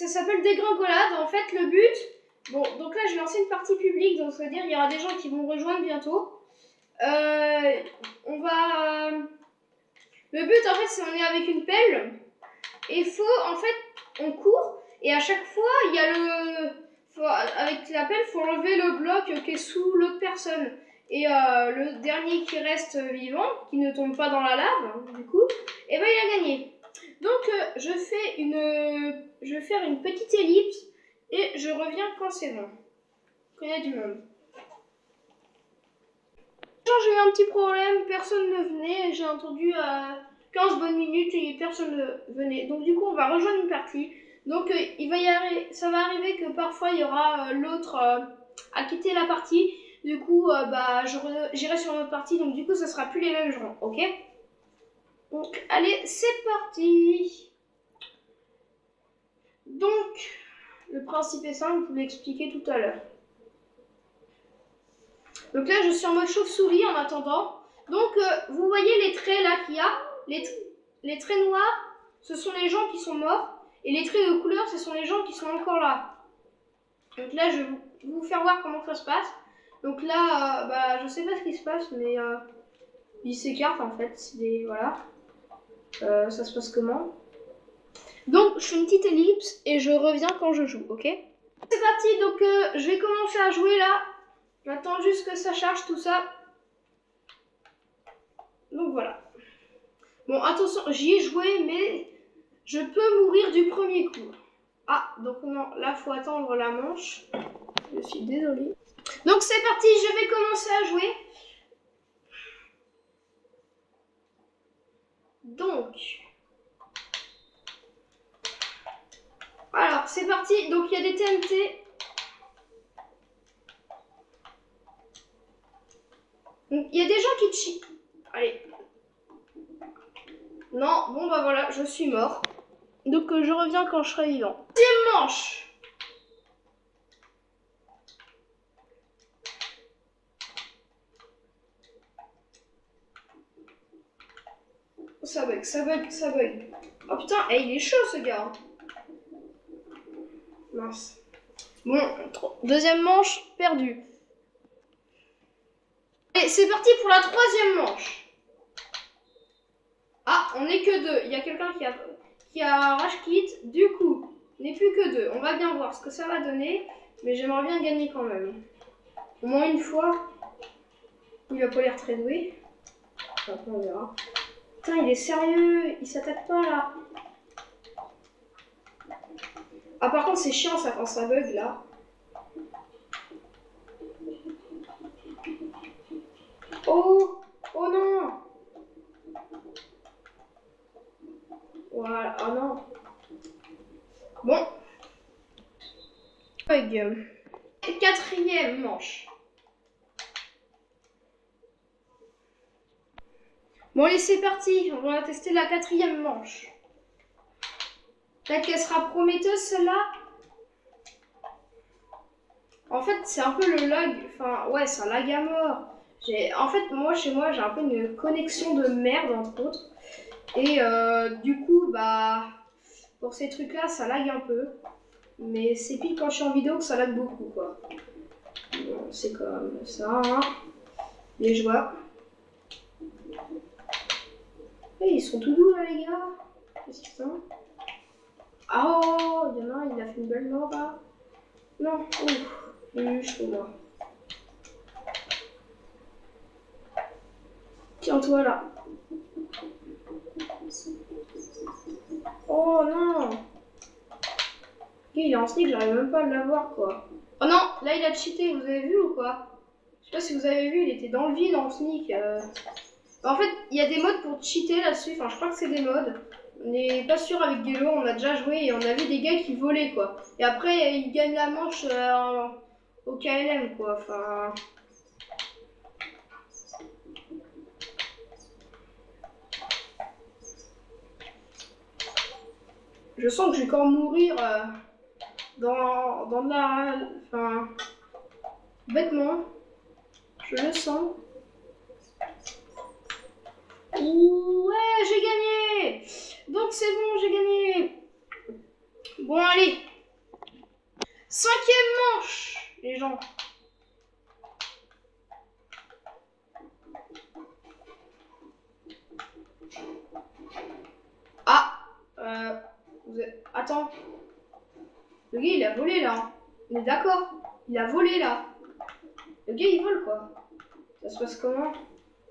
ça s'appelle dégringolade. En fait, le but... Bon, donc là, je vais lancer une partie publique, donc ça veut dire qu'il y aura des gens qui vont me rejoindre bientôt. On va... Le but, en fait, c'est on est avec une pelle. Et en fait, on court. Et à chaque fois, il y a avec la pelle, il faut enlever le bloc qui est sous l'autre personne. Et le dernier qui reste vivant, qui ne tombe pas dans la lave, du coup, et ben il a gagné. Donc, je vais faire une petite ellipse. Et je reviens quand c'est bon. Quand il y a du monde. J'ai eu un petit problème, personne ne venait, j'ai entendu 15 bonnes minutes et personne ne venait. Donc du coup on va rejoindre une partie. Donc ça va arriver que parfois il y aura l'autre à quitter la partie. Du coup j'irai sur notre partie, donc du coup ça sera plus les mêmes gens, ok? Donc allez, c'est parti. Donc le principe est simple, je vous l'ai expliqué tout à l'heure. Donc là, je suis en mode chauve-souris en attendant. Donc, vous voyez les traits là qu'il y a. Les traits noirs, ce sont les gens qui sont morts. Et les traits de couleur, ce sont les gens qui sont encore là. Donc là, je vais vous faire voir comment ça se passe. Donc là, je sais pas ce qui se passe, mais ils s'écartent en fait. Voilà. Ça se passe comment? Donc, je fais une petite ellipse et je reviens quand je joue, ok? C'est parti, donc je vais commencer à jouer là. J'attends juste que ça charge tout ça. Donc voilà. Bon, attention, j'y ai joué, mais je peux mourir du premier coup. Ah, donc non, là, faut attendre la manche. Je suis désolée. Donc c'est parti, je vais commencer à jouer. Donc... Alors, c'est parti. Donc il y a des TNT. Donc il y a des gens qui cheat. Allez. Non, bon bah voilà, je suis mort. Donc je reviens quand je serai vivant. Deuxième manche. Ça bug, ça bug, ça bug. Oh putain, il est chaud ce gars. Mince. Bon, deuxième manche, perdue. Et c'est parti pour la troisième manche. Ah, on n'est que deux. Il y a quelqu'un qui a rage quit. Du coup, on n'est plus que deux. On va bien voir ce que ça va donner. Mais j'aimerais bien gagner quand même. Au moins une fois. Il a pas l'air très doué. Après, on verra. Putain, il est sérieux. Il s'attaque pas là. Ah, par contre, c'est chiant ça quand ça bug là. Oh! Oh non! Voilà, oh non. Bon. Bug. Quatrième manche. Bon allez, c'est parti. On va tester la quatrième manche. Peut-être qu'elle sera prometteuse celle-là. En fait, c'est un peu le lag. Enfin, ouais, c'est un lag à mort. En fait, moi, chez moi, j'ai un peu une connexion de merde, entre autres. Et du coup, pour ces trucs-là, ça lag un peu. Mais c'est pile quand je suis en vidéo que ça lag beaucoup, quoi. Bon, c'est comme ça, hein. Les joies. Hey, ils sont tout doux, là, les gars. Qu'est-ce qu'ils font? Oh, il y en a un, il a fait une belle mort, là. Non, ouf. Je suis moi. Tiens-toi là. Oh non. Il est en sneak, j'arrive même pas à l'avoir quoi. Oh non, là il a cheaté, vous avez vu ou quoi? Je sais pas si vous avez vu, il était dans le vide en sneak. En fait, il y a des modes pour cheater là-dessus, enfin je crois que c'est des modes. On n'est pas sûr avec Gelo, on a déjà joué et on a vu des gars qui volaient quoi. Et après, ils gagnent la manche au KLM quoi, enfin... Je sens que je vais quand même mourir dans la... Enfin... Bêtement. Je le sens. Ouais, j'ai gagné! Donc c'est bon, j'ai gagné! Bon, allez! 5e manche, les gens. Ah, attends. Le gars, il a volé là. On est d'accord? Il a volé là. Le gars, il vole quoi. Ça se passe comment?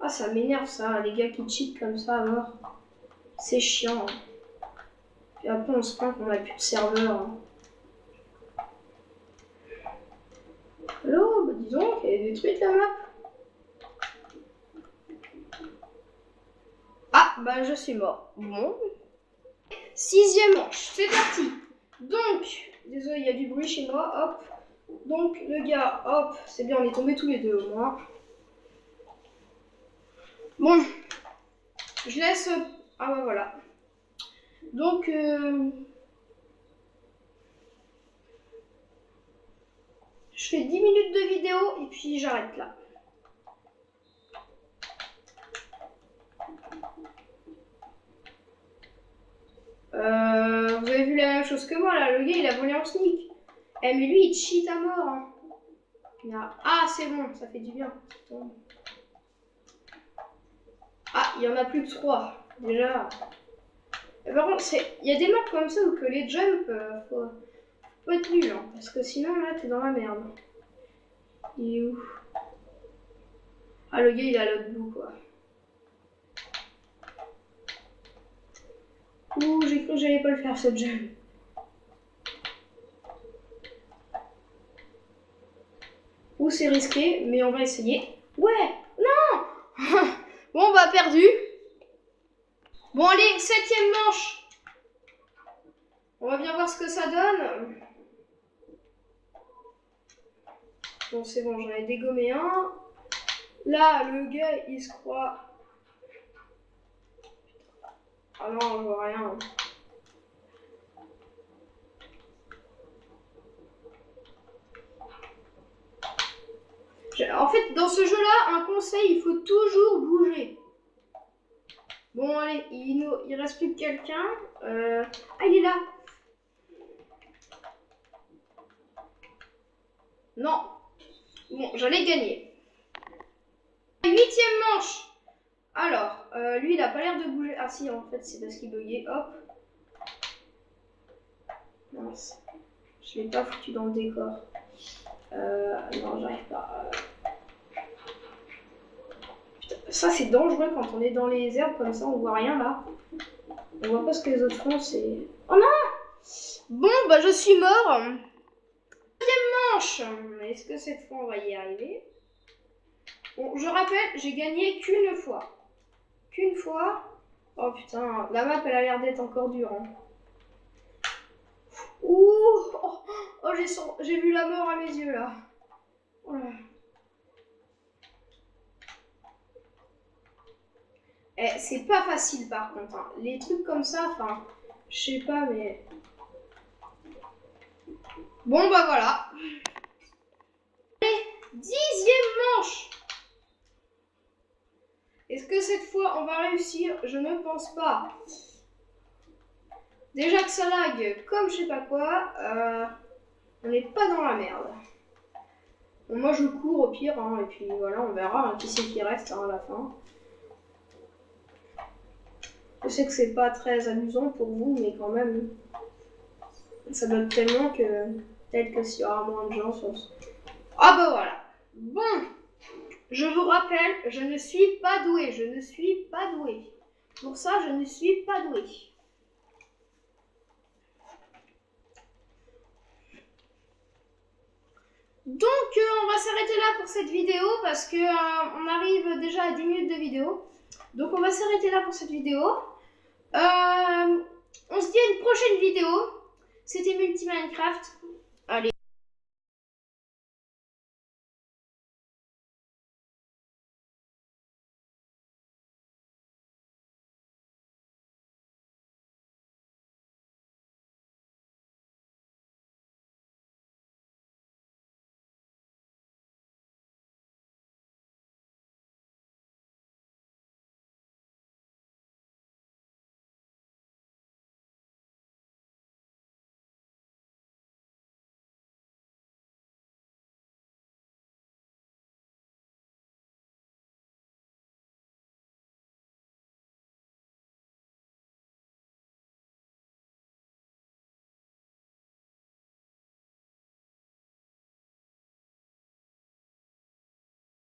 Ah, ça m'énerve ça, les gars qui cheatent comme ça à mort. C'est chiant. Et après, on se plaint qu'on a plus de serveur. Hein. Allô, bah dis donc, elle est détruite la map. Ah, bah je suis mort. Bon. 6e manche, c'est parti. Donc, désolé, il y a du bruit chez moi, hop. Donc, le gars, hop, c'est bien, on est tombés tous les deux au moins. Bon, je laisse... Ah bah voilà. Donc, je fais 10 minutes de vidéo et puis j'arrête là. Vous avez vu la même chose que moi là, le gars il a volé en sneak. Eh mais lui il cheat à mort. Hein. Ah c'est bon, ça fait du bien. Ah, il y en a plus que 3 déjà. Par contre, il y a des maps comme ça où que les jumps, faut être nul, hein, parce que sinon là t'es dans la merde. Il est où? Ah le gars il est à l'autre bout quoi. Ouh, j'ai cru que j'allais pas le faire ce jump. Ouh, c'est risqué, mais on va essayer. Ouais, non. Bon, bah perdu. Bon, allez, 7e manche. On va bien voir ce que ça donne. Bon, c'est bon, j'en ai dégommé un. Là, le gars, il se croit... Ah non, je vois rien. En fait, dans ce jeu-là, un conseil, il faut toujours bouger. Bon, allez, il reste plus que quelqu'un. Ah, il est là. Non. Bon, j'allais gagner. 8e manche. Alors, lui, il a pas l'air de bouger. Ah si, en fait, c'est parce qu'il buguait. Hop. Mince. Je l'ai pas foutu dans le décor. Non, j'arrive pas. Putain, ça, c'est dangereux quand on est dans les herbes comme ça, on voit rien là. On voit pas ce que les autres font, c'est... Oh non! Bon, bah je suis mort. 9e manche. Est-ce que cette fois on va y arriver? Bon, je rappelle, j'ai gagné qu'une fois. Qu'une fois. Oh putain, la map elle a l'air d'être encore dure. Hein. Ouh, oh j'ai vu la mort à mes yeux là. Oh là. Eh, c'est pas facile par contre. Hein. Les trucs comme ça, enfin, je sais pas, mais... Bon bah voilà. Allez, 10e manche. Est-ce que cette fois on va réussir? Je ne pense pas. Déjà que ça lag comme je sais pas quoi, on n'est pas dans la merde. Bon, moi je cours au pire, hein, et puis voilà, on verra hein, qui c'est qui reste hein, à la fin. Je sais que c'est pas très amusant pour vous, mais quand même, ça donne tellement que peut-être que s'il y aura moins de gens sur ce... Ah bah voilà. Bon, je vous rappelle, je ne suis pas douée, je ne suis pas douée. Pour ça, je ne suis pas douée. Donc, on va s'arrêter là pour cette vidéo parce que on arrive déjà à 10 minutes de vidéo. Donc, on va s'arrêter là pour cette vidéo. On se dit à une prochaine vidéo. C'était Multi Minecraft. Allez.